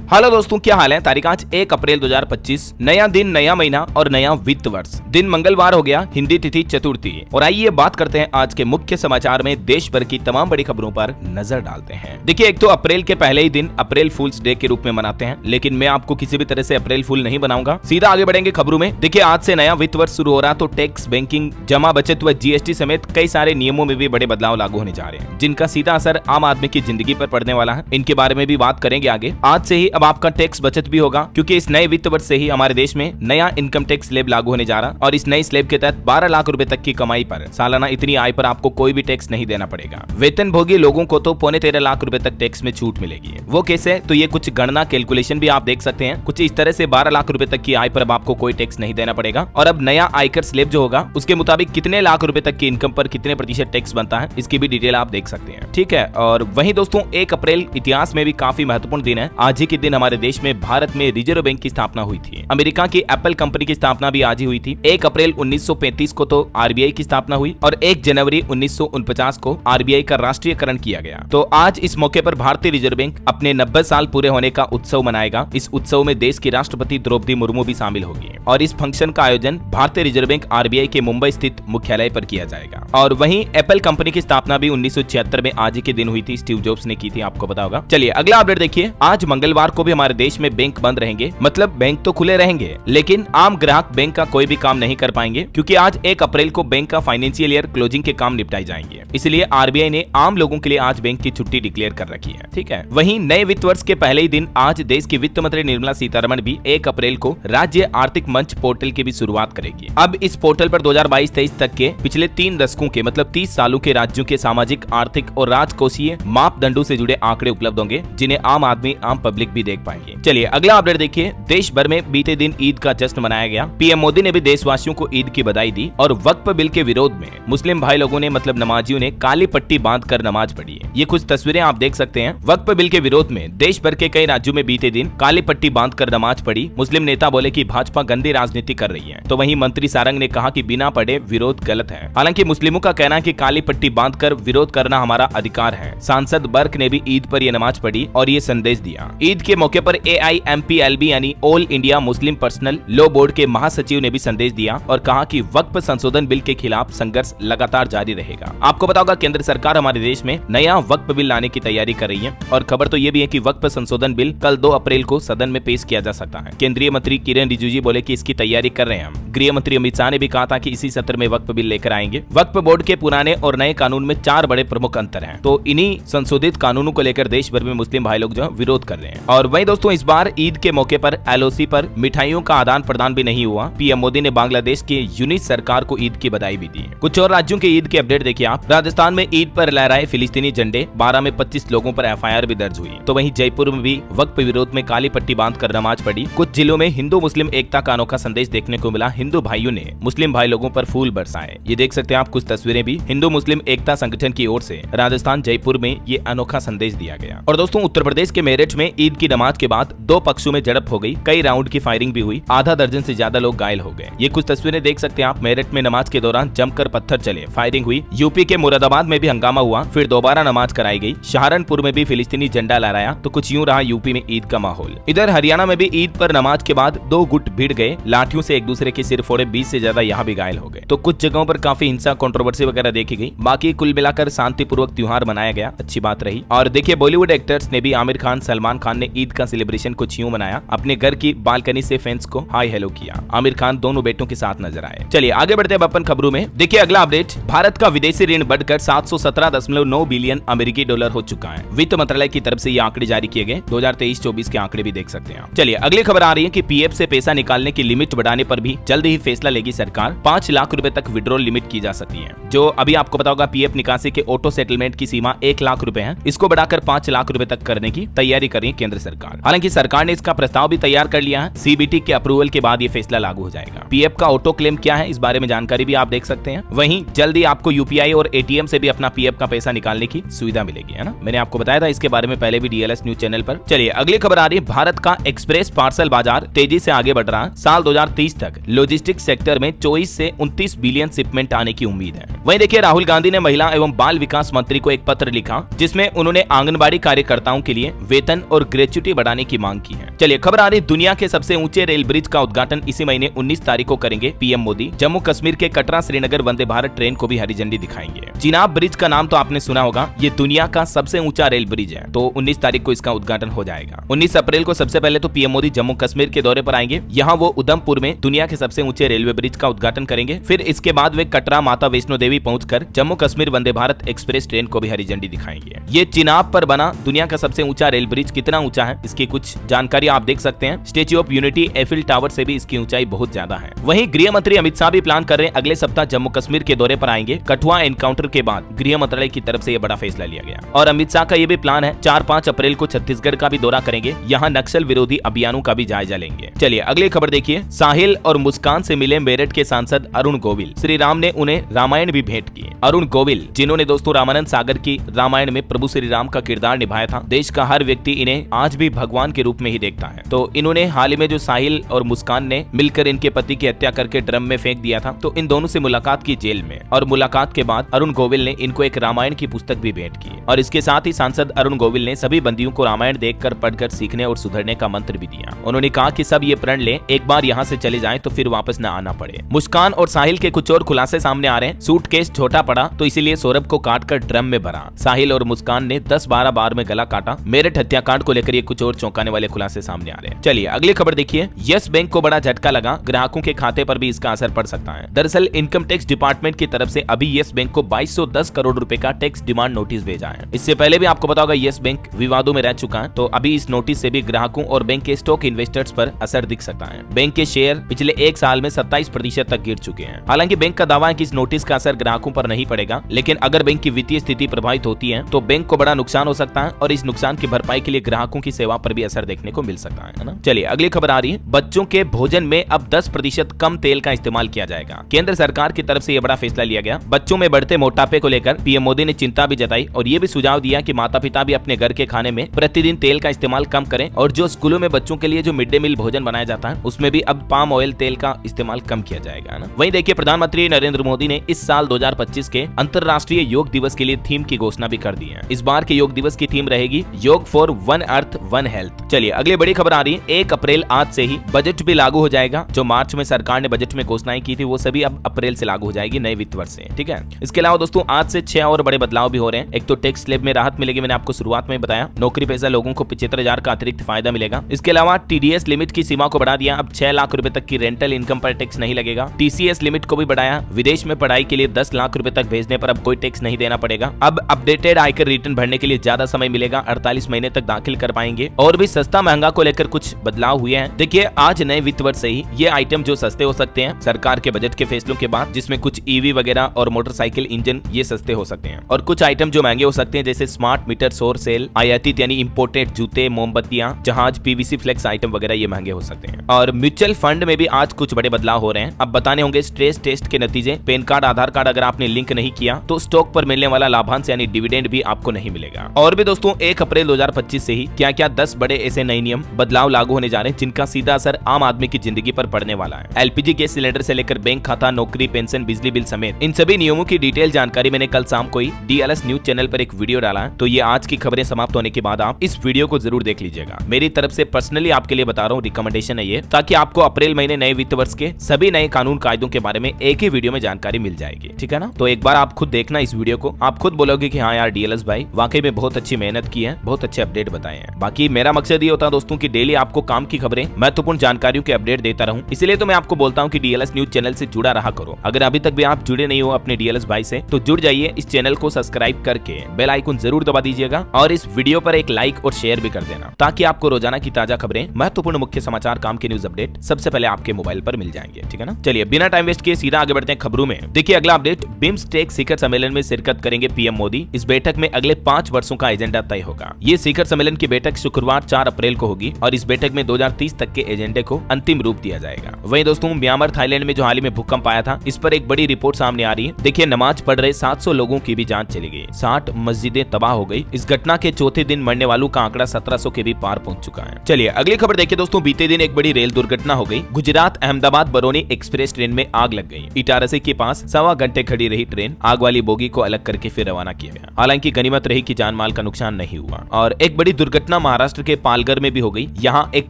Hello दोस्तों, क्या हाल है। तारीख आज 1 अप्रैल 2025, नया दिन, नया महीना और नया वित्त वर्ष। दिन मंगलवार हो गया, हिंदी तिथि चतुर्थी। और आइए बात करते हैं आज के मुख्य समाचार में देश भर की तमाम बड़ी खबरों पर नजर डालते हैं। देखिए, एक तो अप्रैल के पहले ही दिन अप्रैल फूल्स डे के रूप में मनाते हैं, लेकिन मैं आपको किसी भी तरह से अप्रैल फूल नहीं बनाऊंगा। सीधा आगे बढ़ेंगे खबरों में। देखिए, आज से नया वित्त वर्ष शुरू हो रहा, तो टैक्स, बैंकिंग, जमा बचत व जीएसटी समेत कई सारे नियमों में भी बड़े बदलाव लागू होने जा रहे हैं, जिनका सीधा असर आम आदमी की जिंदगी पर पड़ने वाला है। इनके बारे में भी बात करेंगे आगे। आज से ही अब आपका टैक्स बचत भी होगा, क्योंकि इस नए वित्त वर्ष से ही हमारे देश में नया इनकम टैक्स स्लैब लागू होने जा रहा, और इस नई स्लैब के तहत 12 लाख रुपए तक की कमाई पर सालाना इतनी आय पर आपको कोई भी टैक्स नहीं देना पड़ेगा। वेतन भोगी लोगों को तो 13.25 लाख रुपए तक टैक्स में छूट मिलेगी। वो कैसे, तो ये कुछ गणना कैलकुलेशन भी आप देख सकते हैं। कुछ इस तरह से 12 लाख रुपए तक की आय पर अब आपको कोई टैक्स नहीं देना पड़ेगा। और अब नया आयकर स्लैब जो होगा, उसके मुताबिक कितने लाख रुपए तक की इनकम पर कितने प्रतिशत टैक्स बनता है, इसकी भी डिटेल आप देख सकते हैं। ठीक है। और वहीं दोस्तों, 1 अप्रैल इतिहास में भी काफी महत्वपूर्ण दिन है। आज ही के दिन हमारे देश में भारत में रिजर्व बैंक की स्थापना हुई थी। अमेरिका की एप्पल कंपनी की स्थापना भी आज ही हुई थी। 1 अप्रैल 1935 को तो आरबीआई की स्थापना हुई, और 1 जनवरी 1949 को आरबीआई का राष्ट्रीयकरण किया गया। तो आज इस मौके पर भारतीय रिजर्व बैंक अपने 90 साल पूरे होने का उत्सव मनाएगा। इस उत्सव में देश की राष्ट्रपति द्रौपदी मुर्मू भी शामिल होगी, और इस फंक्शन का आयोजन भारतीय रिजर्व बैंक आरबीआई के मुंबई स्थित मुख्यालय पर किया जाएगा। और वहीं एप्पल कंपनी की स्थापना भी 1976 में आज ही के दिन हुई थी। स्टीव जॉब्स ने की थी, आपको पता होगा। चलिए अगला अपडेट देखिए। आज मंगलवार को भी हमारे देश में बैंक बंद रहेंगे। मतलब बैंक तो खुले रहेंगे, लेकिन आम ग्राहक बैंक का कोई भी काम नहीं कर पाएंगे, क्योंकि आज 1 अप्रैल को बैंक का फाइनेंशियल ईयर क्लोजिंग के काम निपटाए जाएंगे। इसलिए आरबीआई ने आम लोगों के लिए आज बैंक की छुट्टी डिक्लेयर कर रखी है। ठीक है। वहीं नए वित्त वर्ष के पहले ही दिन आज देश की वित्त मंत्री निर्मला सीतारमण भी 1 अप्रैल को राज्य आर्थिक मंच पोर्टल की भी शुरुआत करेगी। अब इस पोर्टल पर 2022-23 तक के पिछले 3 दशकों के, मतलब 30 सालों के राज्यों के सामाजिक, आर्थिक और राजकोषीय मापदंडों से जुड़े आंकड़े उपलब्ध होंगे, जिन्हें आम आदमी, आम पब्लिक भी देख पाएंगे। चलिए अगला अपडेट देखिए। देश भर में बीते दिन ईद का जश्न मनाया गया। पीएम मोदी ने भी देशवासियों को ईद की बधाई दी, और वक्फ बिल के विरोध में मुस्लिम भाई लोगों ने, मतलब नमाजियों ने, काली पट्टी बांधकर नमाज पढ़ी है। ये कुछ तस्वीरें आप देख सकते हैं। वक्फ बिल के विरोध में देश भर के कई राज्यों में बीते दिन काली पट्टी बांधकर नमाज पढ़ी। मुस्लिम नेता बोले कि भाजपा गंदी राजनीति कर रही है, तो वहीं मंत्री सारंग ने कहा कि बिना पढ़े विरोध गलत है। हालांकि मुस्लिमों का कहना है कि काली पट्टी बांधकर विरोध करना हमारा अधिकार है। सांसद बर्क ने भी ईद पर यह नमाज पढ़ी और ये संदेश दिया। ईद के मौके पर AIMPLB यानी all India Muslim personal law board के महासचिव ने भी संदेश दिया और कहा कि वक्फ संशोधन बिल के खिलाफ संघर्ष लगातार जारी रहेगा। आपको पता होगा, केंद्र सरकार हमारे देश में नया वक्फ बिल लाने की तैयारी कर रही है, और खबर तो ये भी है कि वक्फ संशोधन बिल कल 2 अप्रैल को सदन में पेश किया जा सकता है। केंद्रीय मंत्री किरण रिजिजू बोले कि इसकी तैयारी कर रहे हैं हम। गृह मंत्री अमित शाह ने भी कहा था कि इसी सत्र में वक्फ बिल लेकर आएंगे। वक्फ बोर्ड के पुराने और नए कानून में 4 बड़े प्रमुख अंतर हैं, तो इन्हीं संशोधित कानूनों को लेकर देश भर में मुस्लिम भाई लोग जो विरोध कर रहे हैं। और वहीं दोस्तों, इस बार ईद के मौके पर LOC पर मिठाइयों का आदान प्रदान भी नहीं हुआ। पीएम मोदी ने बांग्लादेश की यूनिट सरकार को ईद की बधाई भी दी। कुछ और राज्यों के ईद के अपडेट देखिए आप। राजस्थान में ईद पर लहराए फिलिस्तीनी झंडे, 12 में 25 लोगों पर FIR भी दर्ज हुई। तो वहीं जयपुर में भी वक्फ विरोध में काली पट्टी बांधकर नमाज पढ़ी। कुछ जिलों में हिंदू मुस्लिम एकता का अनोखा संदेश देखने को मिला। हिंदू भाइयों ने मुस्लिम भाई लोगों पर फूल बरसाए। ये देख सकते हैं आप कुछ तस्वीरें भी। हिंदू मुस्लिम एकता संगठन की ओर से राजस्थान जयपुर में ये अनोखा संदेश दिया गया। और दोस्तों, उत्तर प्रदेश के मेरठ में ईद की नमाज के बाद 2 पक्षों में झड़प हो गई। कई राउंड की फायरिंग भी हुई। आधा दर्जन से ज्यादा लोग घायल हो गए। ये कुछ तस्वीरें देख सकते हैं आप। मेरठ में नमाज के दौरान जमकर पत्थर चले, फायरिंग हुई। यूपी के मुरादाबाद में भी हंगामा हुआ, फिर दोबारा नमाज कराई गई। सहारनपुर में भी फिलिस्तीनी झंडा लहराया। तो कुछ यूं रहा यूपी में ईद का माहौल। इधर हरियाणा में भी ईद पर नमाज के बाद 2 गुट भिड़ गए। लाठियों से एक दूसरे के सिर फोड़े, 20 से ज्यादा यहाँ भी घायल हो गए। तो कुछ जगहों पर काफी हिंसा, कंट्रोवर्सी वगैरह देखी गई। बाकी कुल मिलाकर शांतिपूर्वक त्योहार मनाया गया, अच्छी बात रही। और देखिए, बॉलीवुड एक्टर्स ने भी, आमिर खान, सलमान खान ने ईद का सेलिब्रेशन कुछ यूं मनाया। अपने घर की बालकनी से फैंस को हाई हेलो किया। आमिर खान दोनों बेटों के साथ नजर आए। चलिए आगे बढ़ते हैं अपन खबरों में। देखिए अगला अपडेट। भारत का विदेशी ऋण बढ़कर 717.9 बिलियन अमेरिकी डॉलर हो चुका है। वित्त मंत्रालय की तरफ से ये आंकड़े जारी किए गए। 2023-24 के आंकड़े भी देख सकते हैं। चलिए अगली खबर आ रही है कि पीएफ से पैसा निकालने की लिमिट बढ़ाने पर भी जल्द ही फैसला लेगी सरकार। 5 लाख रुपए तक विड्रॉल लिमिट की जा सकती है। जो अभी आपको पता होगा, पीएफ निकासी के ऑटो सेटलमेंट की सीमा 1 लाख रुपए है। इसको बढ़ाकर 5 लाख रुपए तक करने की तैयारी कर रही है केंद्र सरकार। हालांकि सरकार ने इसका प्रस्ताव भी तैयार कर लिया है। CBT के अप्रूवल के बाद ये फैसला लागू हो जाएगा। पीएफ का ऑटो क्लेम क्या है, इस बारे में जानकारी भी आप देख सकते हैं। वहीं जल्दी आपको UPI और ATM से भी अपना पीएफ का पैसा निकालने की सुविधा मिलेगी, है ना। मैंने आपको बताया था इसके बारे में पहले भी DLS न्यूज चैनल पर। चलिए अगली खबर आ रही है। भारत का एक्सप्रेस पार्सल बाजार तेजी से आगे बढ़ रहा है। साल 2030 तक लॉजिस्टिक्स सेक्टर में 24 से 29 बिलियन शिपमेंट आने की उम्मीद है। वहीं देखिए, राहुल गांधी ने महिला एवं बाल विकास मंत्री को एक पत्र लिखा, जिसमें उन्होंने आंगनबाड़ी कार्यकर्ताओं के लिए वेतन और ग्रेचुइटी कनेक्टिविटी बढ़ाने की मांग की है। चलिए खबर आ रही, दुनिया के सबसे ऊंचे रेल ब्रिज का उद्घाटन इसी महीने 19 तारीख को करेंगे पीएम मोदी। जम्मू कश्मीर के कटरा श्रीनगर वंदे भारत ट्रेन को भी हरी झंडी दिखाएंगे। चिनाब ब्रिज का नाम तो आपने सुना होगा, ये दुनिया का सबसे ऊंचा रेल ब्रिज है। तो 19 तारीख को इसका उद्घाटन हो जाएगा। 19 अप्रैल को सबसे पहले तो पीएम मोदी जम्मू कश्मीर के दौरे पर आएंगे। यहाँ वो उधमपुर में दुनिया के सबसे ऊंचे रेलवे ब्रिज का उद्घाटन करेंगे। फिर इसके बाद वे कटरा माता वैष्णो देवी पहुंचकर जम्मू कश्मीर वंदे भारत एक्सप्रेस ट्रेन को भी हरी झंडी दिखाएंगे। ये चिनाब पर बना दुनिया का सबसे ऊंचा रेल ब्रिज कितना ऊंचा है, इसकी कुछ जानकारी आप देख सकते हैं। Statue of unity Eiffel tower से भी इसकी ऊंचाई बहुत ज्यादा है। वहीं गृह मंत्री अमित शाह भी प्लान कर रहे हैं, अगले सप्ताह जम्मू कश्मीर के दौरे पर आएंगे। कठुआ एनकाउंटर के बाद गृह मंत्रालय की तरफ से यह बड़ा फैसला लिया गया और अमित शाह का यह भी प्लान है 4-5 अप्रैल को छत्तीसगढ़ का भी दौरा करेंगे। यहाँ नक्सल विरोधी अभियानों का भी जायजा लेंगे। चलिए अगली खबर देखिए। साहिल और मुस्कान से मिले मेरठ के सांसद अरुण गोविल। श्री राम ने उन्हें रामायण भी भेंट की। अरुण गोविल जिन्होंने दोस्तों रामानंद सागर की रामायण में प्रभु श्री राम का किरदार निभाया था। देश का हर व्यक्ति इन्हें आज भी भगवान के रूप में ही देखता है। तो इन्होंने हाल ही में जो साहिल और मुस्कान ने मिलकर इनके पति की हत्या करके ड्रम में फेंक दिया था, तो इन दोनों से मुलाकात की जेल में, और मुलाकात के बाद अरुण गोविल ने इनको एक रामायण की पुस्तक भी भेंट की। और इसके साथ ही सांसद अरुण गोविल ने सभी बंदियों को रामायण देखकर पढ़कर सीखने और सुधरने का मंत्र भी दिया। उन्होंने कहा कि सब ये प्रण लें, एक बार यहाँ से चले जाएं तो फिर वापस न आना पड़े। मुस्कान और साहिल के कुछ और खुलासे सामने आ रहे हैं। सूटकेस छोटा पड़ा तो इसीलिए सौरभ को काटकर ड्रम में भरा। साहिल और मुस्कान ने 10-12 बार में गला काटा। मेरठ हत्याकांड को लेकर ये कुछ और चौंकाने वाले खुलासे सामने आ रहे हैं। चलिए अगली खबर देखिए। यस बैंक को बड़ा झटका लगा, ग्राहकों के खाते पर भी इसका असर पड़ सकता है। दरअसल इनकम टैक्स डिपार्टमेंट की तरफ से अभी यस बैंक को 2210 करोड़ रुपए का टैक्स डिमांड नोटिस भेजा है। इससे पहले भी आपको पता होगा यस बैंक विवादों में रह चुका है, तो अभी इस नोटिस से भी ग्राहकों और बैंक के स्टॉक इन्वेस्टर्स पर असर दिख सकता है। बैंक के शेयर पिछले एक साल में 27% तक गिर चुके हैं। हालांकि बैंक का दावा है कि इस नोटिस का असर ग्राहकों पर नहीं पड़ेगा, लेकिन अगर बैंक की वित्तीय स्थिति प्रभावित होती है तो बैंक को बड़ा नुकसान हो सकता है और इस नुकसान की भरपाई के लिए ग्राहकों की सेवा पर भी असर देखने को मिल सकता है ना। चलिए अगली खबर आ रही है। बच्चों के भोजन में अब 10% कम तेल का इस्तेमाल किया जाएगा। केंद्र सरकार की तरफ से यह बड़ा फैसला लिया गया। बच्चों में बढ़ते मोटापे को लेकर पीएम मोदी ने चिंता भी जताई और ये भी सुझाव दिया कि माता पिता भी अपने घर के खाने में प्रतिदिन तेल का इस्तेमाल कम करें और जो स्कूलों में बच्चों के लिए जो मिड डे मील भोजन बनाया जाता है उसमें भी अब पाम ऑयल तेल का इस्तेमाल कम किया जाएगा ना। वहीं देखिए प्रधानमंत्री नरेंद्र मोदी ने इस साल 2025 के अंतर्राष्ट्रीय योग दिवस के लिए थीम की घोषणा भी कर दी है। इस बार के योग दिवस की थीम रहेगी योग for one earth one health. चलिए अगली बड़ी खबर आ रही है। 1 अप्रैल आज से ही बजट भी लागू हो जाएगा। जो मार्च में सरकार ने बजट में घोषणाएं की थी वो सभी अब अप्रैल से लागू हो जाएगी नए वित्त वर्ष से। ठीक है, इसके अलावा दोस्तों आज से 6 और बड़े बदलाव भी हो रहे हैं। एक तो टैक्स स्लैब में राहत मिलेगी, मैंने आपको शुरुआत में बताया। नौकरी पेशा लोगों को 75,000 का अतिरिक्त फायदा मिलेगा। इसके अलावा टीडीएस लिमिट की सीमा को बढ़ा दिया, अब 6 लाख रुपए तक की रेंटल इनकम पर टैक्स नहीं लगेगा। टीसीएस लिमिट को भी बढ़ाया, विदेश में पढ़ाई के लिए 10 लाख रुपए तक भेजने पर अब कोई टैक्स नहीं देना पड़ेगा। अब अपडेटेड आयकर रिटर्न भरने के लिए ज्यादा समय मिलेगा, 48 महीने तक दाखिल कर पाएंगे। और भी सस्ता महंगा को लेकर कुछ बदलाव हुए हैं। देखिए आज नए वित्त वर्ष से ही ये आइटम जो सस्ते हो सकते हैं सरकार के बजट के फैसलों के बाद, जिसमें कुछ ईवी वगैरह और मोटरसाइकिल इंजन ये सस्ते हो सकते हैं और कुछ आइटम जो महंगे हो सकते हैं जैसे स्मार्ट मीटर, सौर सेल, आयातित यानी इंपोर्टेड जूते, मोमबत्तियां, जहाज, पीवीसी फ्लेक्स आइटम वगैरह ये महंगे हो सकते हैं। और म्यूचुअल फंड में भी आज कुछ बड़े बदलाव हो रहे हैं। अब बताने होंगे स्ट्रेस टेस्ट के नतीजे। पैन कार्ड, आधार कार्ड अगर आपने लिंक नहीं किया तो स्टॉक पर मिलने वाला लाभांश यानी डिविडेंड भी आपको नहीं मिलेगा। और भी दोस्तों 1 अप्रैल 2025 से ही क्या क्या 10 बड़े ऐसे नए नियम बदलाव लागू होने जा रहे हैं जिनका सीधा असर आम आदमी की जिंदगी पर पड़ने वाला है। एलपीजी गैस सिलेंडर से लेकर बैंक खाता, नौकरी, पेंशन, बिजली बिल समेत इन सभी नियमों की डिटेल जानकारी मैंने कल शाम को ही डीएलएस न्यूज चैनल पर एक वीडियो डाला है। तो ये आज की खबरें समाप्त होने के बाद आप इस वीडियो को जरूर देख लीजिएगा। मेरी तरफ से पर्सनली आपके लिए बता रहा हूँ, रिकमेंडेशन है ये, ताकि आपको अप्रैल महीने नए वित्त वर्ष के सभी नए कानून कायदों के बारे में एक ही वीडियो में जानकारी मिल जाएगी। ठीक है ना। तो एक बार आप खुद देखना इस वीडियो को, आप खुद बोलोगे कि हाँ यार डीएलएस भाई वाकई में बहुत अच्छी मेहनत की है, बहुत अच्छे अपडेट बताए हैं। बाकी मेरा मकसद ये होता है दोस्तों की डेली आपको काम की खबरें, महत्वपूर्ण जानकारियों के अपडेट देता रहूं। इसलिए तो मैं आपको बोलता हूं कि डीएलएस न्यूज चैनल से जुड़ा रहा करो। अगर अभी तक भी आप जुड़े नहीं हो अपने डीएलएस भाई से तो जुड़ जाइए, इस चैनल को सब्सक्राइब करके बेल आइकन जरूर दबा दीजिएगा और इस वीडियो पर एक लाइक और शेयर भी कर देना, ताकि आपको रोजाना की ताजा खबरें, महत्वपूर्ण मुख्य समाचार, काम के न्यूज अपडेट सबसे पहले आपके मोबाइल पर मिल जाएंगे। ठीक है ना। चलिए बिना टाइम वेस्ट किए सीधा आगे बढ़ते हैं खबरों में। देखिए अगला अपडेट, बिम्स्टेक शिखर सम्मेलन में शिरकत करेंगे पीएम मोदी। इस बैठक में अगले 5 वर्षों का एजेंडा तय होगा। ये शिखर सम्मेलन की बैठक शुक्रवार 4 अप्रैल को होगी और इस बैठक में 2030 तक के एजेंडे को अंतिम रूप दिया जाएगा। वहीं दोस्तों म्यांमार, थाईलैंड में जो हाल ही में भूकंप आया था, इस पर एक बड़ी रिपोर्ट सामने आ रही है। देखिए नमाज पढ़ रहे 700 लोगों की भी जान चली गई, 60 मस्जिदें तबाह हो गई। इस घटना के चौथे दिन मरने वालों का आंकड़ा 1700 के भी पार पहुंच चुका है। चलिए अगली खबर देखिए दोस्तों, बीते दिन एक बड़ी रेल दुर्घटना हो गई। गुजरात अहमदाबाद बरौनी एक्सप्रेस ट्रेन में आग लग गई। इटारसी के पास 1.25 घंटे खड़ी रही ट्रेन, आग वाली बोगी को अलग करके फिर रवाना किया गया। हालांकि गनीमत रही कि जान माल का नुकसान नहीं हुआ। और एक बड़ी दुर्घटना महाराष्ट्र के पालघर में भी हो गई। यहाँ एक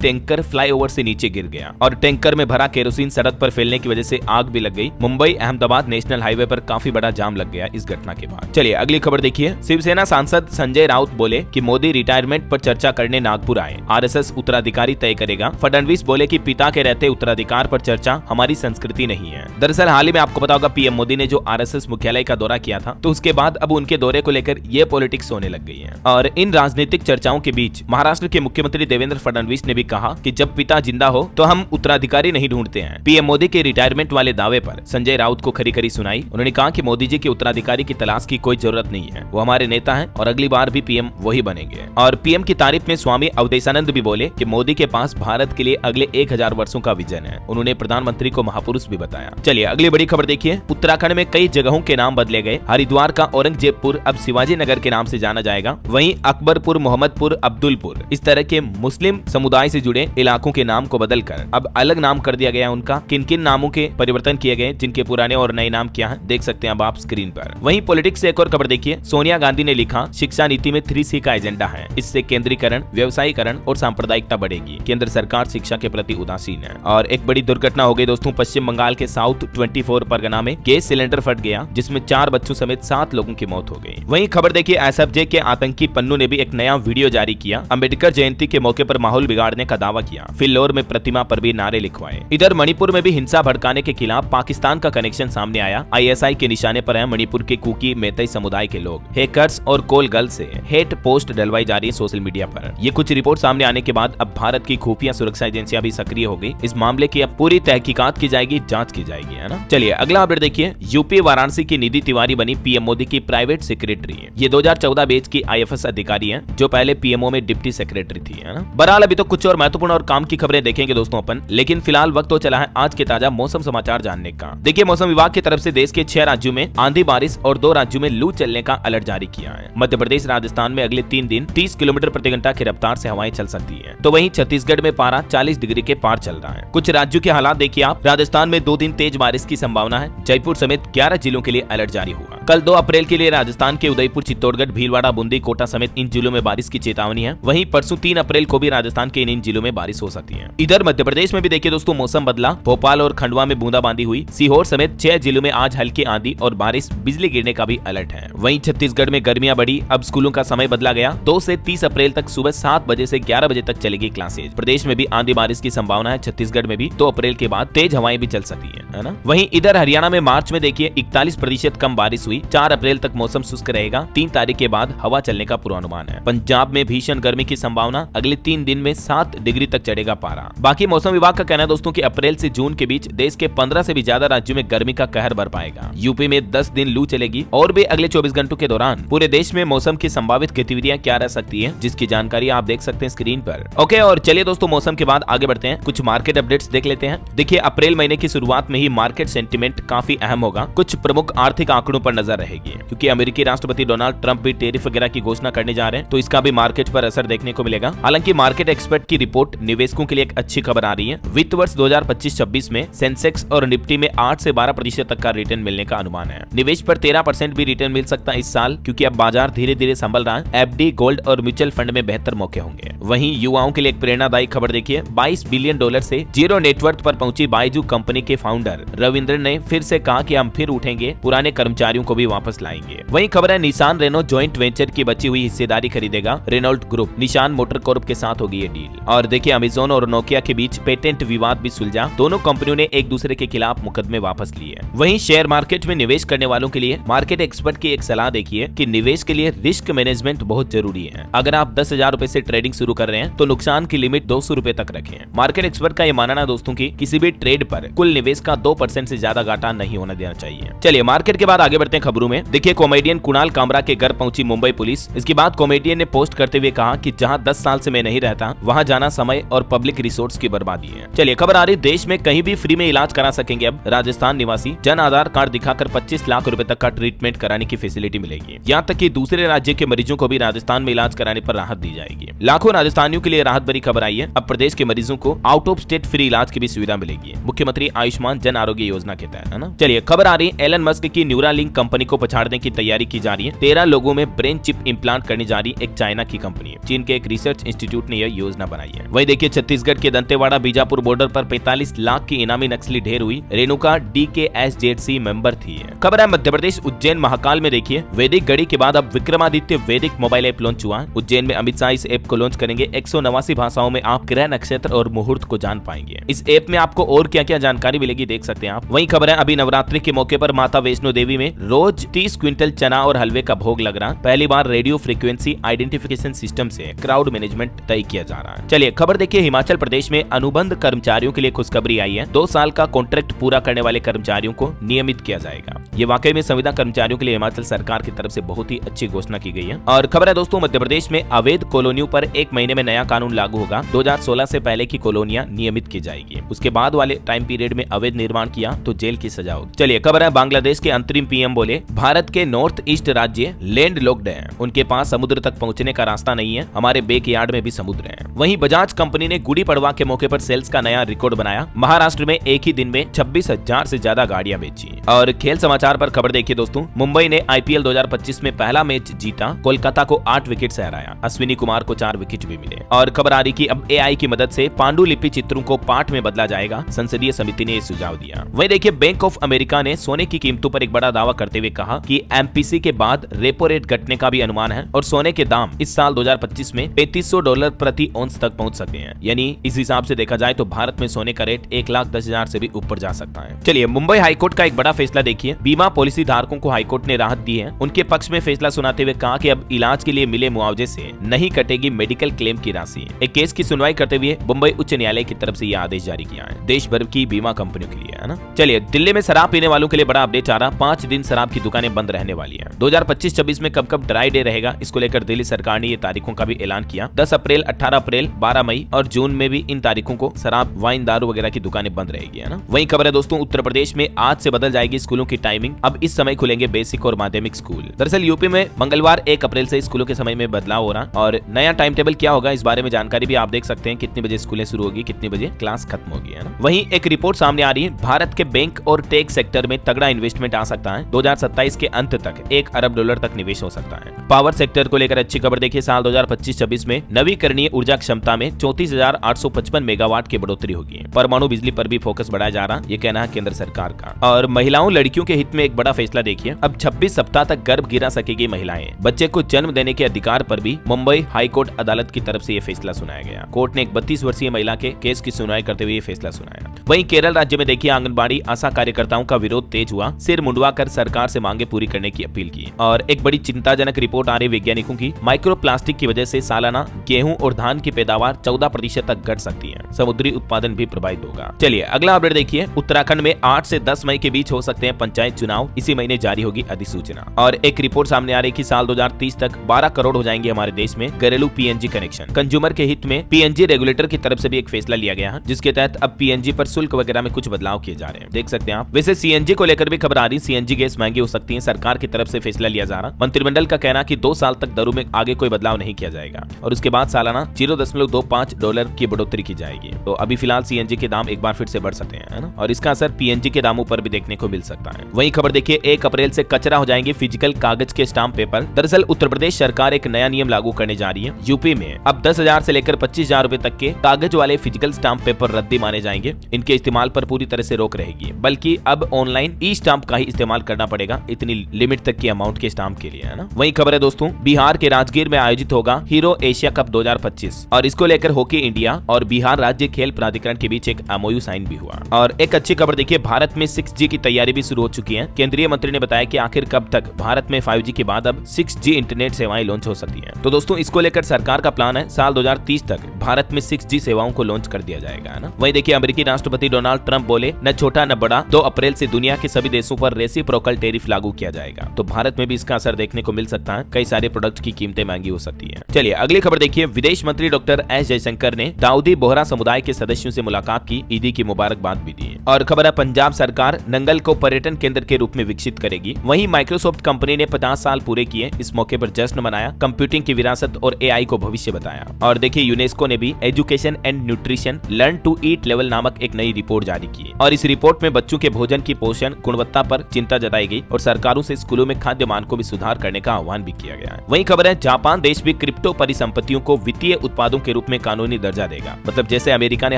टैंकर फ्लाईओवर से नीचे गिर गया और टैंकर में भरा केरोसिन सड़क पर फैलने की वजह से आग भी लग गई। मुंबई अहमदाबाद नेशनल हाईवे पर काफी बड़ा जाम लग गया इस घटना के बाद। चलिए अगली खबर देखिए। शिवसेना सांसद संजय राउत बोले कि मोदी रिटायरमेंट पर चर्चा करने नागपुर आए, आरएसएस उत्तराधिकारी तय करेगा। फडणवीस बोले कि पिता के रहते उत्तराधिकार पर चर्चा हमारी संस्कृति नहीं है। दरअसल हाल ही में आपको पता होगा पीएम मोदी ने जो आरएसएस मुख्यालय का दौरा किया था, तो उसके बाद अब उनके दौरे को लेकर ये पॉलिटिक्स होने लग गई है। और इन राजनीतिक चर्चाओं के बीच महाराष्ट्र के मुख्यमंत्री देवेंद्र फडणवीस ने भी कहा कि जब पिता जिंदा हो तो हम उत्तराधिकारी नहीं ढूंढते हैं। पीएम मोदी के रिटायरमेंट वाले दावे पर संजय राउत को खरी खरी सुनाई। उन्होंने कहा कि मोदी जी के उत्तराधिकारी की तलाश की कोई जरूरत नहीं है, वो हमारे नेता हैं और अगली बार भी पीएम वही बनेंगे। और पीएम की तारीफ में स्वामी अवधेशानंद भी बोले कि मोदी के पास भारत के लिए अगले 1000 वर्षों का विजन है। उन्होंने प्रधानमंत्री को महापुरुष भी बताया। चलिए अगली बड़ी खबर देखिए। उत्तराखंड में कई जगहों के नाम बदले गए। हरिद्वार का औरंगजेबपुर अब शिवाजी नगर के नाम से जाना जाएगा। वहीं अकबरपुर, मोहम्मदपुर, अब्दुलपुर इस तरह के मुस्लिम समुदाय से जुड़े इलाकों के नाम को बदलकर अब अलग नाम कर दिया गया। उनका किन किन नामों के परिवर्तन किए गए, जिनके पुराने और नए नाम क्या हैं, देख सकते हैं अब आप स्क्रीन पर। वहीं पॉलिटिक्स से एक और खबर देखिए। सोनिया गांधी ने लिखा, शिक्षा नीति में 3C का एजेंडा है। इससे केंद्रीकरण, व्यवसायीकरण और सांप्रदायिकता बढ़ेगी। केंद्र सरकार शिक्षा के प्रति उदासीन है। और एक बड़ी दुर्घटना हो गई दोस्तों। पश्चिम बंगाल के साउथ 24 परगना में गैस सिलेंडर फट गया, जिसमें 4 बच्चों समेत 7 लोगों की मौत हो गई। वहीं खबर देखिए, एसएफजे के आतंकी पन्नू ने भी एक नया वीडियो जारी किया। अंबेडकर जयंती के मौके पर माहौल बिगाड़ने का दावा किया। फिल्लोर में प्रतिमा पर भी नारे लिखवाए। इधर मणिपुर में भी हिंसा भड़काने के खिलाफ पाकिस्तान का कनेक्शन सामने आया। आईएसआई के निशाने पर है मणिपुर के कुकी मेतई समुदाय के लोग। हैकर्स और कॉल गर्ल से हेट पोस्ट डलवाई जा रही है सोशल मीडिया पर। ये कुछ रिपोर्ट सामने आने के बाद अब भारत की खुफिया सुरक्षा एजेंसियां भी सक्रिय हो गई। इस मामले की अब पूरी तहकीकात की जाएगी, जांच की जाएगी, है ना। चलिए अगला अपडेट देखिए। यूपी वाराणसी की निधि तिवारी बनी पीएम मोदी की प्राइवेट सेक्रेटरी है। ये 2014 बैच की आईएफएस अधिकारी है, जो पहले पीएमओ में डिप्टी सेक्रेटरी थी, है ना। बहरहाल अभी तो कुछ और महत्वपूर्ण और काम की खबरें देखेंगे दोस्तों अपन, लेकिन फिलहाल वक्त तो चला है आज के ताजा मौसम समाचार जानने का। देखिए मौसम विभाग की तरफ से देश के 6 राज्यों में आंधी बारिश और 2 राज्यों में लू चलने का अलर्ट जारी किया है। मध्य प्रदेश, राजस्थान में अगले 3 दिन 30 किलोमीटर प्रति घंटा की रफ्तार से हवाएं चल सकती है। तो वहीं छत्तीसगढ़ में पारा 40 डिग्री के पार चल रहा है। कुछ राज्यों के हालात देखिए आप। राजस्थान में 2 दिन तेज बारिश की संभावना है। जयपुर समेत 11 जिलों के लिए अलर्ट जारी हुआ। कल 2 अप्रैल के लिए राजस्थान के उदयपुर, चित्तौड़गढ़, भीलवाड़ा, बूंदी, कोटा समेत इन जिलों में बारिश की चेतावनी है। वहीं परसों 3 अप्रैल को भी राजस्थान के इन जिलों में बारिश हो सकती है। इधर मध्य प्रदेश में भी देखिए दोस्तों मौसम बदला। भोपाल और खंडवा में बूंदाबांदी हुई। सीहोर समेत 6 जिलों में आज हल्की आंधी और बारिश, बिजली गिरने का भी अलर्ट है। वहीं छत्तीसगढ़ में गर्मियां बढ़ी। अब स्कूलों का समय बदला गया। 2 से 30 अप्रैल तक सुबह 7 बजे से 11 बजे तक चलेगी क्लासेज। प्रदेश में भी आंधी बारिश की संभावना है। छत्तीसगढ़ में भी 2 अप्रैल के बाद तेज हवाएं भी चल सकती है ना। वहीं इधर हरियाणा में मार्च में देखिए 41% कम बारिश हुई। 4 अप्रैल तक मौसम शुष्क रहेगा। 3 तारीख के बाद हवा चलने का पूर्वानुमान है। पंजाब में भीषण गर्मी की संभावना। अगले 3 दिन में 7 डिग्री तक चढ़ेगा पारा। बाकी मौसम विभाग का कहना है दोस्तों कि अप्रैल से जून के बीच देश के 15 से भी ज्यादा राज्यों में गर्मी का कहर बर पाएगा। यूपी में 10 दिन लू चलेगी और भी अगले 24 घंटों के दौरान पूरे देश में मौसम की संभावित गतिविधियां क्या रह सकती है, जिसकी जानकारी आप देख सकते हैं स्क्रीन पर। ओके, और चलिए दोस्तों मौसम के बाद आगे बढ़ते हैं। कुछ मार्केट अपडेट्स देख लेते हैं। देखिए अप्रैल महीने की शुरुआत में ही मार्केट सेंटीमेंट काफी अहम होगा। कुछ प्रमुख आर्थिक आंकड़ों पर नजर रहेगी, क्योंकि अमेरिकी राष्ट्रपति डोनाल्ड ट्रंप भी टैरिफ वगैरह की घोषणा करने जा रहे हैं, तो इसका भी मार्केट पर असर देखने को मिलेगा। हालांकि मार्केट एक्सपर्ट की रिपोर्ट निवेशकों के लिए एक अच्छी खबर आ रही है। वित्त वर्ष 2025-26 में सेंसेक्स और निफ्टी में 8 से 12% तक का रिटर्न मिलने का अनुमान है। निवेश पर 13% भी रिटर्न मिल सकता है इस साल, क्योंकि अब बाजार धीरे धीरे संभल रहा है। एफडी, गोल्ड और म्यूचुअल फंड में बेहतर मौके होंगे। वहीं युवाओं के लिए एक प्रेरणादायी खबर देखिए। $22 बिलियन से जीरो नेटवर्थ पर पहुंची बायजू कंपनी के फाउंडर रविंद्र ने फिर से कहा कि हम फिर उठेंगे, पुराने कर्मचारियों को भी वापस लाएंगे। वहीं खबर है निसान रेनो जॉइंट वेंचर की बची हुई हिस्सेदारी खरीदेगा रेनॉल्ट ग्रुप। निशान मोटर कॉर्प के साथ होगी ये डील। और देखिए अमेज़न और नोकिया के बीच पेटेंट विवाद भी सुलझा। दोनों कंपनियों ने एक दूसरे के खिलाफ मुकदमे वापस लिए। वहीं शेयर मार्केट में निवेश करने वालों के लिए मार्केट एक्सपर्ट की एक सलाह देखिए कि निवेश के लिए रिस्क मैनेजमेंट बहुत जरूरी है। अगर आप 10,000 रुपए से ट्रेडिंग शुरू कर रहे हैं तो नुकसान की लिमिट 200 रुपए तक रखें। मार्केट एक्सपर्ट का ये मानना है दोस्तों की किसी भी ट्रेड पर कुल निवेश का 2% से ज्यादा घाटा नहीं होना देना चाहिए। चलिए मार्केट के बाद आगे बढ़ते हैं खबरों में। देखिए कॉमेडियन कुणाल कामरा के घर पहुंची मुंबई पुलिस। इसके बाद कॉमेडियन ने पोस्ट करते हुए कहा कि जहां 10 साल से मैं नहीं रहता, वहां जाना समय और पब्लिक रिसोर्स की बर्बादी है। चलिए खबर आ रही, देश में कहीं भी फ्री में इलाज करा सकेंगे अब राजस्थान निवासी। जन आधार कार्ड दिखाकर 25 लाख रुपए तक का ट्रीटमेंट कराने की फैसिलिटी मिलेगी। यहाँ तक कि दूसरे राज्य के मरीजों को भी राजस्थान में इलाज कराने पर राहत दी जाएगी। लाखों राजस्थानियों के लिए राहत भरी खबर आई है। अब प्रदेश के मरीजों को आउट ऑफ स्टेट फ्री इलाज की भी सुविधा मिलेगी। मुख्यमंत्री आयुष्मान जन आरोग्य योजना के तहत, है ना। चलिए खबर आ रही है एलन मस्क की न्यूरालिंक कंपनी को पछाड़ने की तैयारी की जा रही है। 13 लोगों में ब्रेन चिप इम्प्लांट करने जा रही एक चाइना की कंपनी है। चीन के एक रिसर्च इंस्टीट्यूट ने यह योजना बनाई है। वही देखिए छत्तीसगढ़ के दंतेवाड़ा बीजापुर बॉर्डर पर 45 लाख की इनामी नक्सली ढेर हुई। रेणुका DKSZC मेंबर थी। खबर है मध्य प्रदेश उज्जैन महाकाल में देखिए वैदिक घड़ी के बाद अब विक्रमादित्य वैदिक मोबाइल ऐप लॉन्च हुआ। उज्जैन में अमित शाह इस ऐप को लॉन्च करेंगे। 189 भाषाओं में आप ग्रह नक्षत्र और मुहूर्त को जान पाएंगे। इस ऐप में आपको और क्या क्या जानकारी मिलेगी देख सकते हैं आप। वहीं खबर है अभी नवरात्रि के मौके पर माता वैष्णो देवी में रोज 30 क्विंटल चना और हलवे का भोग लग रहा। पहली बार रेडियो फ्रीक्वेंसी आइडेंटिफिकेशन सिस्टम से क्राउड मैनेजमेंट तय किया जा रहा है। चलिए खबर देखिए हिमाचल प्रदेश में अनुबंध कर्मचारियों के लिए खुशखबरी आई है। 2 साल का कॉन्ट्रैक्ट पूरा करने वाले कर्मचारियों को नियमित किया जाएगा। ये वाकई में संविदा कर्मचारियों के लिए हिमाचल सरकार की तरफ से बहुत ही अच्छी घोषणा की गई है। और खबर है दोस्तों मध्य प्रदेश में अवैध कॉलोनियों पर 1 महीने में नया कानून लागू होगा। 2016 से पहले की कॉलोनियां नियमित की जाएगी। उसके बाद वाले टाइम पीरियड में अवैध निर्माण किया तो जेल की सजा होगी। चलिए खबर है बांग्लादेश के अंतरिम PM बोले भारत के नॉर्थ ईस्ट राज्य लैंड लॉक्ड है। उनके पास समुद्र तक पहुंचने का रास्ता नहीं है। हमारे बैकयार्ड में भी समुद्र है। वहीं बजाज कंपनी ने गुड़ी पड़वा के मौके पर सेल्स का नया रिकॉर्ड बनाया। महाराष्ट्र में एक ही दिन में 26,000 से ज्यादा गाड़ियां बेची। और खेल समाचार पर खबर देखिए दोस्तों मुंबई ने IPL 2025 में पहला मैच जीता। कोलकाता को 8 विकेट से हराया। अश्विनी कुमार को 4 विकेट भी मिले। और खबर आ रही कि अब AI की मदद से पांडुलिपि चित्रों को पाठ में बदला जाएगा। संसदीय समिति ने सुझाव दिया। वहीं देखिए बैंक ऑफ अमेरिका ने सोने की कीमतों पर एक बड़ा दावा करते हुए कहा कि MPC के बाद रेपो रेट घटने का भी अनुमान है और सोने के दाम इस साल 2025 में $3500 प्रति औंस तक पहुंच सकते हैं। यानी इस हिसाब से देखा जाए तो भारत में सोने का रेट 1,10,000 से भी ऊपर जा सकता है। चलिए मुंबई हाईकोर्ट का एक बड़ा फैसला देखिए। बीमा पॉलिसी धारकों को हाईकोर्ट ने राहत दी है। उनके पक्ष में फैसला सुनाते हुए कहा कि अब इलाज के लिए मिले मुआवजे से नहीं कटेगी मेडिकल क्लेम की राशि। एक केस की सुनवाई करते हुए मुंबई उच्च न्यायालय की तरफ से यह आदेश जारी किया है देश भर की बीमा कंपनियों के लिए, है ना। चलिए दिल्ली में शराब पीने वालों के लिए बड़ा अपडेट आ रहा। 5 दिन शराब की दुकानें बंद रहने वाली है। 2025-26 में कब ड्राई डे रहेगा इसको लेकर दिल्ली सरकार ने ये तारीखों का भी ऐलान किया। 10 अप्रैल, 18 अप्रैल, 12 मई और जून में भी इन तारीखों को शराब, वाइन, दारू वगैरह की दुकानें बंद रहेगी, है ना। वहीं खबर है दोस्तों उत्तर प्रदेश में आज से बदल जाएगी स्कूलों की टाइमिंग। अब इस समय खुलेंगे बेसिक और माध्यमिक स्कूल। दरअसल यूपी में मंगलवार 1 अप्रैल से स्कूलों के समय में बदलाव हो रहा और नया टाइम टेबल क्या होगा इस बारे में जानकारी भी आप देख सकते हैं। कितने बजे स्कूलें शुरू होगी, कितने बजे क्लास खत्म होगी, है ना। वहीं एक रिपोर्ट सामने आ रही है भारत के बैंक और टेक सेक्टर में तगड़ा इन्वेस्टमेंट आ सकता है। 2027 के अंत तक $1 अरब तक निवेश हो सकता है। पावर सेक्टर को लेकर अच्छी खबर देखिए। साल 2025-26 में नवीकरणीय ऊर्जा क्षमता में 34,855 मेगावाट की बढ़ोतरी होगी। परमाणु बिजली पर भी फोकस बढ़ाया जा रहा, ये कहना है केंद्र सरकार का। और महिलाओं लड़कियों के हित में एक बड़ा फैसला देखिए। अब 26 सप्ताह तक गर्भ गिरा सकेगी महिलाएं। बच्चे को जन्म देने के अधिकार पर भी मुंबई हाई कोर्ट अदालत की तरफ से ये फैसला सुनाया गया। कोर्ट ने एक 32 वर्षीय महिला के केस की सुनवाई करते हुए ये फैसला सुनाया। वहीं केरल राज्य में देखिए आंगनबाड़ी आशा कार्यकर्ताओं का विरोध तेज हुआ। सिर मुंडवा कर सरकार से मांगे पूरी करने की अपील की। और एक बड़ी चिंताजनक रिपोर्ट आ रही वैज्ञानिकों की। माइक्रो प्लास्टिक की वजह से सालाना गेहूं और धान की पैदावार 14% तक घट सकती है। समुद्री उत्पादन भी प्रभावित होगा। चलिए अगला अपडेट देखिए। उत्तराखंड में 8 से 10 मई के बीच हो सकते हैं पंचायत चुनाव। इसी महीने जारी होगी अधिसूचना। और एक रिपोर्ट सामने आ रही कि साल 2030 तक 12 करोड़ हो जाएंगे हमारे देश में घरेलू PNG कनेक्शन। कंज्यूमर के हित में PNG रेगुलेटर की तरफ से भी एक फैसला लिया गया है, जिसके तहत अब PNG पर शुल्क वगैरह में कुछ बदलाव किए जा रहे हैं। देख सकते हैं आप। वैसे CNG को लेकर भी खबर आ रही। CNG गैस महंगी हो सकती है। सरकार की तरफ से फैसला लिया जा रहा। मंत्रिमंडल का कहना कि 2 साल तक दरों में आगे कोई बदलाव नहीं किया जाएगा और उसके बाद सालाना $0.25 की बढ़ोतरी की जाएगी। तो अभी फिलहाल CNG के दाम एक बार फिर से बढ़ सकते हैं, है ना। और इसका असर PNG के दामों पर भी देखने को मिल सकता है। वहीं खबर देखिए 1 अप्रैल से कचरा हो जाएंगे फिजिकल कागज के स्टाम्प पेपर। दरअसल उत्तर प्रदेश सरकार एक नया नियम लागू करने जा रही है। यूपी में अब 10,000 से लेकर 25,000 रुपए तक के कागज वाले फिजिकल स्टाम्प पेपर रद्दी माने जाएंगे। इनके इस्तेमाल पर पूरी तरह से रोक रहेगी, बल्कि अब ऑनलाइन ई स्टाम्प का ही इस्तेमाल करना पड़ेगा इतनी लिमिट तक की अमाउंट के स्टाम्प के लिए, है ना। वहीं खबर है दोस्तों बिहार के राजगीर में आयोजित होगा हीरो एशिया कप 2025 और इसको लेकर हॉकी इंडिया और बिहार राज्य खेल प्राधिकरण के बीच एक MOU साइन भी हुआ। और एक अच्छी खबर देखिए, भारत में 6G की तैयारी भी शुरू हो चुकी है। केंद्रीय मंत्री ने बताया कि आखिर कब तक भारत में 5G के बाद अब 6G इंटरनेट सेवाएं लॉन्च हो सकती हैं। तो दोस्तों इसको लेकर सरकार का प्लान है साल 2030 तक भारत में 6G सेवाओं को लॉन्च कर दिया जाएगा, है ना। वहीं देखिए अमेरिकी राष्ट्रपति डोनाल्ड ट्रंप बोले न छोटा न बड़ा, 2 अप्रैल से दुनिया के सभी देशों पर रेसिप्रोकल टैरिफ लागू किया जाएगा। तो भारत में भी इसका असर देखने को मिल सकता है। कई सारे प्रोडक्ट की कीमतें महंगी हो सकती है। चलिए अगली खबर देखिए। विदेश मंत्री डॉक्टर एस जयशंकर ने दाऊदी बोहरा समुदाय के सदस्यों से मुलाकात की, ईदी की मुबारकबाद भी दी। और खबर है पंजाब सरकार नंगल को पर्यटन केंद्र के रूप में विकसित करेगी। वहीं माइक्रोसॉफ्ट कंपनी ने 50 साल पूरे किए। इस मौके पर जश्न मनाया, कंप्यूटिंग की विरासत और AI को भविष्य बताया। और देखिए यूनेस्को ने भी education and nutrition learn to eat level नामक एक नई रिपोर्ट जारी की और इस रिपोर्ट में बच्चों के भोजन की पोषण गुणवत्ता पर चिंता जताई गई और सरकारों से स्कूलों में खाद्य मानकों में सुधार करने का आह्वान भी किया गया है। वहीं खबर है जापान देश भी क्रिप्टो परिसंपत्तियों को वित्तीय उत्पादों के रूप में कानूनी दर्जा देगा। मतलब जैसे अमेरिका ने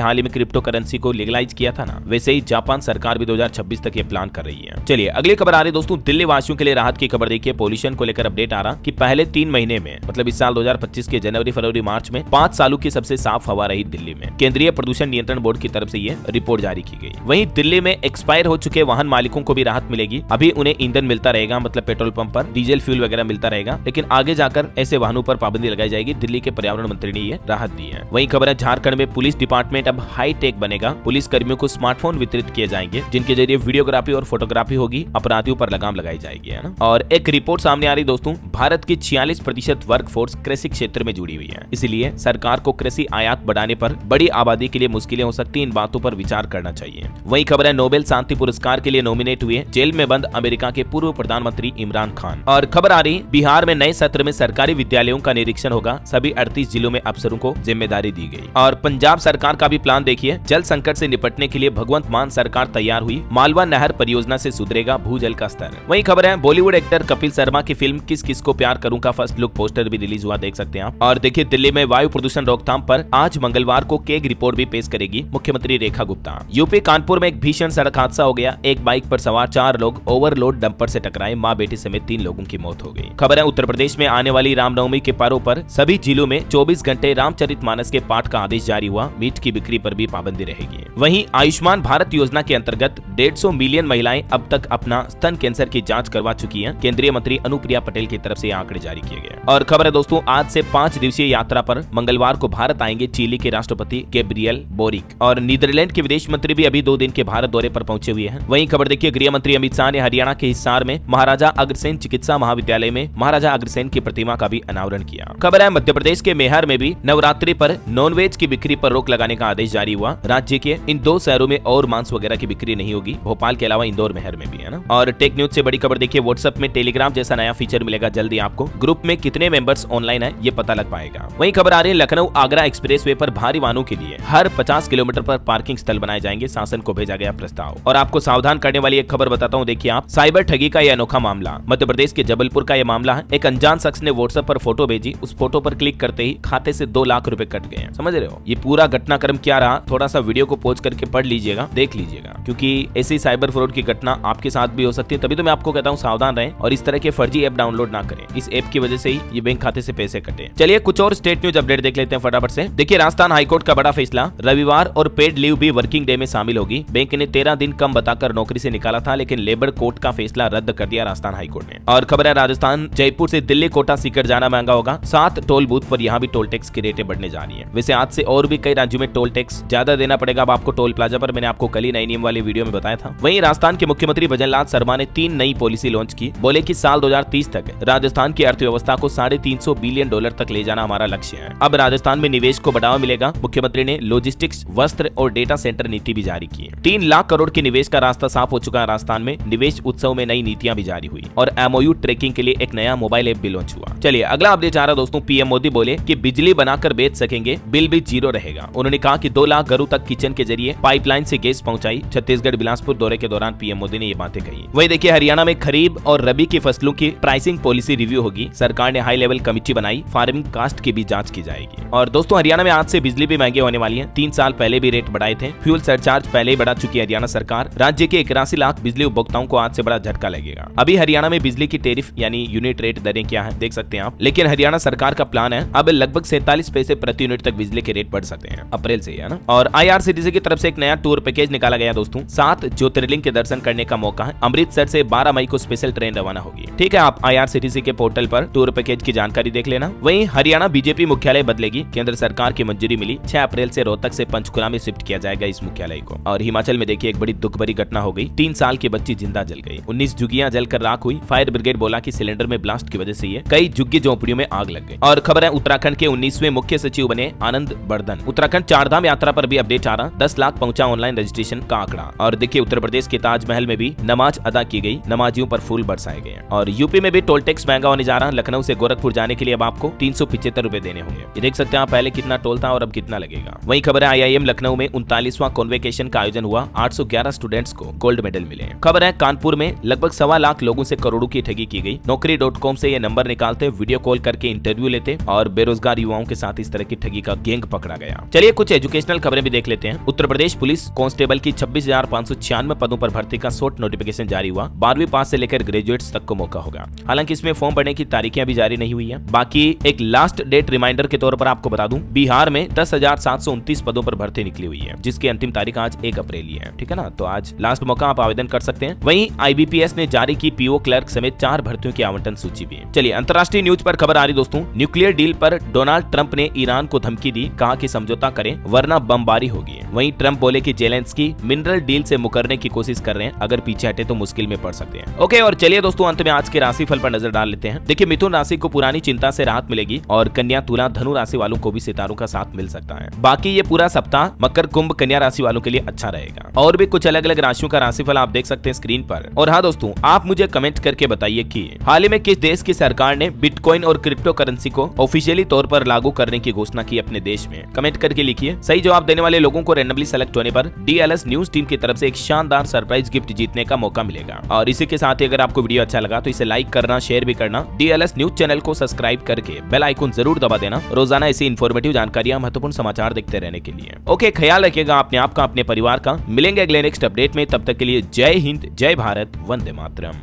हाल ही में क्रिप्टो करेंसी को लीगलाइज किया था ना, वैसे ही जापान सरकार भी 2026 तक ये प्लान कर रही है। चलिए अगली खबर आ रही दोस्तों, दिल्ली वासियों के लिए राहत की खबर देखिए। पॉल्यूशन को लेकर अपडेट आ रहा कि पहले 3 महीने में मतलब इस साल 2025 के जनवरी, फरवरी, मार्च में 5 सालों की सबसे साफ हवा रही दिल्ली में। केंद्रीय प्रदूषण नियंत्रण बोर्ड की तरफ से ये रिपोर्ट जारी की गई। वहीं दिल्ली में एक्सपायर हो चुके वाहन मालिकों को भी राहत मिलेगी। अभी उन्हें ईंधन मिलता रहेगा, मतलब पेट्रोल पंप पर डीजल फ्यूल वगैरह मिलता रहेगा, लेकिन आगे जाकर ऐसे वाहनों पर पाबंदी लगाई जाएगी। दिल्ली के पर्यावरण मंत्री ने ये राहत दी है। वहीं खबर है झारखंड में पुलिस डिपार्टमेंट अब हाई टेक बनेगा। पुलिस कर्मियों को स्मार्टफोन वितरित किए जाएंगे जिनके जरिए वीडियोग्राफी और फोटोग्राफी होगी, अपराधियों पर लगाम लगाई जाएगी, है ना। और एक रिपोर्ट सामने आ रही दोस्तों, भारत की 46% वर्कफोर्स कृषि क्षेत्र में जुड़ी हुई है, इसलिए सरकार को कृषि आयात बढ़ाने पर बड़ी आबादी के लिए मुश्किलें हो सकती हैं। इन बातों पर विचार करना चाहिए। वही खबर है नोबेल शांति पुरस्कार के लिए नॉमिनेट हुए जेल में बंद अमेरिका के पूर्व प्रधानमंत्री इमरान खान। और खबर आ रही बिहार में नए सत्र में सरकारी विद्यालयों का निरीक्षण होगा। सभी 38 जिलों में अफसरों को जिम्मेदारी दी गई। और पंजाब सरकार का भी प्लान देखिए, जल संकट से निपटने के लिए भगवंत मान सरकार तैयार हुई। मालवा नहर परियोजना से सुधरेगा भूजल का स्तर। वही खबर है बॉलीवुड एक्टर कपिल शर्मा की फिल्म किस किस को प्यार करूं का फर्स्ट लुक पोस्टर भी रिलीज हुआ, देख सकते हैं आप। और देखिए दिल्ली में वायु प्रदूषण रोकथाम पर आज मंगलवार को केग रिपोर्ट भी पेश करेगी मुख्यमंत्री रेखा गुप्ता। यूपी कानपुर में एक भीषण सड़क हादसा हो गया। एक बाइक पर सवार 4 लोग ओवरलोड डंपर से टकराए, मां बेटी समेत 3 लोगों की मौत हो गई। खबर है उत्तर प्रदेश में आने वाली रामनवमी के पर्व पर सभी जिलों में 24 घंटे रामचरितमानस के पाठ का आदेश जारी हुआ। मीट की बिक्री पर भी पाबंदी रहेगी। वहीं आयुष्मान भारत योजना के अंतर्गत 150 मिलियन महिलाएं अब तक अपना स्तन कैंसर की जांच करवा चुकी हैं। केंद्रीय मंत्री अनुप्रिया पटेल की तरफ से आंकड़े जारी किए गए। और खबर है दोस्तों, आज से 5 दिवसीय यात्रा पर मंगलवार को भारत आएंगे चिली के राष्ट्रपति गैब्रियल बोरिक। और नीदरलैंड के विदेश मंत्री भी अभी 2 दिन के भारत दौरे पर पहुंचे हुए हैं। वहीं खबर देखिए गृह मंत्री अमित शाह ने हरियाणा के हिसार में महाराजा अग्रसेन चिकित्सा महाविद्यालय में महाराजा अग्रसेन की प्रतिमा का भी अनावरण किया। खबर है मध्य प्रदेश के मेहर में भी नवरात्रि पर नॉनवेज की बिक्री पर रोक लगाने का आदेश जारी हुआ। राज्य के इन 2 शहरों में और मांस वगैरह की बिक्री नहीं होगी, भोपाल के अलावा इंदौर मेहर में भी, है ना। और टेक न्यूज से बड़ी खबर देखिए, व्हाट्सएप में टेलीग्राम जैसा नया फीचर मिलेगा जल्दी आपको। ग्रुप में कितने मेंबर्स ऑनलाइन है ये पता लग पाएगा। वहीं खबर आ रही है लखनऊ आगरा एक्सप्रेसवे पर भारी वाहनों के लिए हर 50 किलोमीटर पर पार्किंग स्थल बनाए जाएंगे, शासन को भेजा गया प्रस्ताव। और आपको सावधान करने वाली एक खबर बताता हूँ, देखिए आप, साइबर ठगी का यह अनोखा मामला। मध्य प्रदेश के जबलपुर का यह मामला है। एक अनजान शख्स ने व्हाट्सएप पर फोटो भेजी, उस फोटो पर क्लिक करते ही खाते से 2 लाख रुपए कट गए। समझ रहे हो ये पूरा घटनाक्रम क्या रहा? थोड़ा सा वीडियो को पॉज करके पढ़ लीजिएगा, देख लीजिएगा, क्योंकि ऐसी साइबर फ्रॉड की घटना आपके साथ भी हो सकती है। तभी तो मैं आपको कहता हूँ सावधान रहें और इस तरह के फर्जी ऐप डाउनलोड ना करें। इस ऐप की वजह से ही ये बैंक खाते से पैसे कटे। चलिए कुछ और स्टेट न्यूज अपडेट देख लेते हैं फटाफट से। देखिए राजस्थान हाईकोर्ट का बड़ा फैसला, रविवार और पेड लीव भी वर्किंग डे में शामिल होगी। बैंक ने 13 दिन कम बताकर नौकरी से निकाला था, लेकिन लेबर कोर्ट का फैसला रद्द कर दिया राजस्थान हाईकोर्ट ने। और खबर है राजस्थान जयपुर से दिल्ली कोटा सीकर जाना महंगा होगा। 7 टोल बूथ पर यहाँ भी टोल टैक्स की रेटें बढ़ने जा रही है। वैसे आज से और भी कई राज्यों में टोल टैक्स ज्यादा देना पड़ेगा अब आपको टोल प्लाजा पर। मैंने आपको कल ही नई नियम वाली वीडियो में बताया था। वहीं राजस्थान के मुख्यमंत्री भजनलाल शर्मा ने 3 नई पॉलिसी लॉन्च की। बोले कि साल 2030 तक राजस्थान की अर्थव्यवस्था को $350 बिलियन तक ले जाना हमारा लक्ष्य है। अब राजस्थान में निवेश को बढ़ावा मिलेगा। मुख्यमंत्री ने लॉजिस्टिक्स, वस्त्र और डेटा सेंटर नीति भी जारी की। 3 लाख करोड़ के निवेश का रास्ता साफ हो चुका है। राजस्थान में निवेश उत्सव में नई नीतियां भी जारी हुई और MOU ट्रैकिंग के लिए एक नया मोबाइल ऐप भी लॉन्च हुआ। चलिए अगला अपडेट आ रहा दोस्तों, पीएम मोदी बोले कि बिजली बनाकर बेच सकेंगे, बिल भी 0 रहेगा। उन्होंने कहा कि 2 लाख घरों तक किचन के जरिए पाइपलाइन से गैस पहुंचाई। छत्तीसगढ़ बिलासपुर दौरे के दौरान पीएम मोदी ने ये बातें कही। वही देखिए हरियाणा में खरीफ और रबी की फसलों की प्राइसिंग पॉलिसी रिव्यू होगी। सरकार ने हाई लेवल कमेटी बनाई, फार्मिंग कास्ट की भी जांच की जाएगी। और दोस्तों हरियाणा में आज से बिजली भी महंगी होने वाली है। 3 साल पहले भी रेट बढ़ाए थे। फ्यूल सरचार्ज पहले ही बढ़ा चुकी है हरियाणा सरकार। राज्य के 81 लाख बिजली उपभोक्ताओं को आज से बड़ा झटका लगेगा। अभी हरियाणा में बिजली की टेरिफ यानी यूनिट रेट दरें क्या है देख सकते हैं आप, लेकिन हरियाणा सरकार का प्लान है अब लगभग 47 पैसे प्रति यूनिट तक बिजली के रेट बढ़ सकते हैं अप्रैल से, है ना। और IRCTC की तरफ से एक नया टूर पैकेज निकाला गया दोस्तों। 7 ज्योतिर्लिंग के दर्शन करने का मौका है। अमृतसर से 12 मई को स्पेशल ट्रेन रवाना होगी। ठीक है, आप IRCTC के पोर्टल पर टूर पैकेज की जानकारी देख लेना। वहीं हरियाणा बीजेपी मुख्यालय बदलेगी। केंद्र सरकार की मंजूरी मिली। 6 अप्रैल से रोहतक से पंचकुला में शिफ्ट किया जाएगा इस मुख्यालय को। और हिमाचल में देखिए एक बड़ी दुख भरी घटना हो गई। 3 साल की बच्ची जिंदा जल गई। 19 झुग्गियां जलकर राख हुई। फायर ब्रिगेड बोला कि सिलेंडर में ब्लास्ट की वजह से ये कई झुग्गी झोंपड़ियों में आग लग गई। और खबर है उत्तराखंड के 19वें मुख्य सचिव बने आनंद बर्धन। उत्तराखंड 4 धाम यात्रा पर भी अपडेट आ रहा। 10 लाख पहुंचा ऑनलाइन रजिस्ट्रेशन का आंकड़ा। और देखिए उत्तर प्रदेश के ताजमहल में भी नमाज अदा की गई। नमाजियों पर फूल बरसाए गए। और यूपी में भी टोल टैक्स महंगा होने जा रहा। लखनऊ से गोरखपुर जाने के लिए अब आपको 375 रुपए देने होंगे। ये देख सकते हैं आप पहले कितना टोल था और अब कितना लगेगा। वही खबर है IIM लखनऊ में 41वां कॉन्वेकेशन का आयोजन हुआ। 811 स्टूडेंट्स को गोल्ड मेडल मिले। खबर है कानपुर में लगभग 1.25 लाख लोगों से करोड़ों की ठगी की गई। Naukri.com से ये नंबर निकालते, वीडियो कॉल करके इंटरव्यू लेते और बेरोजगार युवाओं के साथ इस तरह की ठगी का गैंग पकड़ा गया। चलिए कुछ एजुकेशनल खबरें भी देख लेते हैं। उत्तर प्रदेश पुलिस कांस्टेबल की 26,596 पदों पर भर्ती का शॉर्ट नोटिफिकेशन जारी हुआ। 12वीं पास से लेकर ग्रेजुएट्स तक को मौका होगा। हालांकि इसमें फॉर्म भरने की तारीखें अभी जारी नहीं हुई है। बाकी एक लास्ट डेट रिमाइंडर के तौर पर आपको बता दूं, बिहार में 10,729 पदों पर भर्ती निकली हुई है, जिसकी अंतिम तारीख आज 1 अप्रैल ही है। ठीक है ना, तो आज लास्ट मौका, आप आवेदन कर सकते हैं। वहीं IBPS ने जारी की PO क्लर्क समेत 4 भर्तियों की आवंटन सूची भी। चलिए अंतर्राष्ट्रीय न्यूज पर खबर आ रही दोस्तों। न्यूक्लियर डील पर डोनाल्ड ट्रंप ने ईरान को धमकी दी, कहा कि समझौता करें वरना बमबारी होगी। वहीं ट्रंप बोले कि जेलेंस्की मिनरल डील से मुकरने की कोशिश कर रहे हैं, अगर पीछे हटे तो मुश्किल में पड़ सकते हैं। ओके, और चलिए दोस्तों अंत में आज के राशिफल पर नजर डाल लेते हैं। देखिए मिथुन राशि को पुरानी चिंता से राहत मिलेगी और कन्या, तुला, धनु राशि वालों को भी सितारों का साथ मिल सकता है। बाकी ये पूरा सप्ताह मकर, कुंभ, कन्या राशि वालों के लिए अच्छा रहेगा। और भी कुछ अलग अलग राशियों का राशिफल आप देख सकते हैं स्क्रीन पर। और हाँ दोस्तों, आप मुझे कमेंट करके बताइए कि हाल ही में किस देश की सरकार ने बिटकॉइन और क्रिप्टो करेंसी को ऑफिशियली तौर पर लागू करने की घोषणा की अपने देश में। कमेंट करके लिखिए। सही जवाब देने वाले लोगों को रैंडमली सेलेक्ट होने पर DLS न्यूज टीम की तरफ से एक शानदार सरप्राइज गिफ्ट जीतने का मौका मिलेगा। और इसी के साथ ही अगर आपको वीडियो अच्छा लगा तो इसे लाइक करना, शेयर भी करना। DLS न्यूज चैनल को सब्सक्राइब करके बेल आइकन जरूर दबा देना, रोजाना ऐसी इन्फॉर्मेटिव जानकारियां, महत्वपूर्ण समाचार देखते रहने के लिए। ओके, ख्याल रखिएगा अपने आप का, अपने परिवार का। मिलेंगे अगले नेक्स्ट अपडेट में, तब तक के लिए जय हिंद, जय भारत, वंदे मातरम।